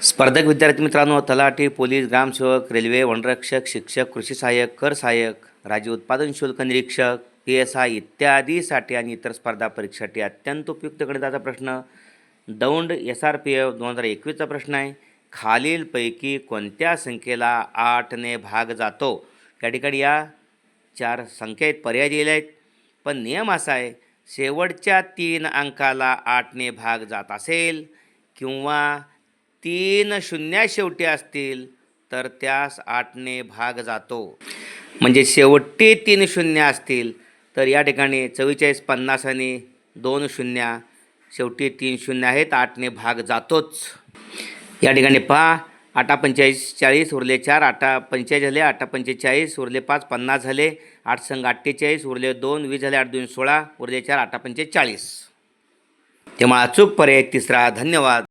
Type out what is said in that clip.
स्पर्धक विद्यार्थी मित्रांनो, तलाठी, पोलीस, ग्रामसेवक, रेल्वे, वनरक्षक, शिक्षक, कृषी सहाय्यक, कर सहाय्यक, राज्य उत्पादन शुल्क निरीक्षक, PSI इत्यादीसाठी आणि इतर स्पर्धा परीक्षेसाठी अत्यंत उपयुक्त गणिताचा प्रश्न दौंड SRPF 2021चा प्रश्न आहे. खालीलपैकी कोणत्या संख्येला 8ने भाग जातो? या ठिकाणी या 4 संख्या आहेत, पर्याय दिलेले आहेत, पण नियम असा आहे, शेवटच्या 3 अंकाला 8ने भाग जात असेल किंवा 3 शून्य शेवटी असतील तर त्यास 8ने भाग जातो. म्हणजे शेवटी 3 शून्य असतील तर या ठिकाणी 44, 50 आणि 2 शून्य, शेवटी 3 शून्य आहेत, 8ने भाग जातोच. या ठिकाणी पहा, 8 45 40 उरले 4, 8 45 झाले, 8 45 उरले 5, 50 झाले, 8 संग 48 उरले 2, 20 झाले, 8 2 16 उरले 4, 8 45 40. तेव्हा अचूक पर्याय तिसरा. धन्यवाद.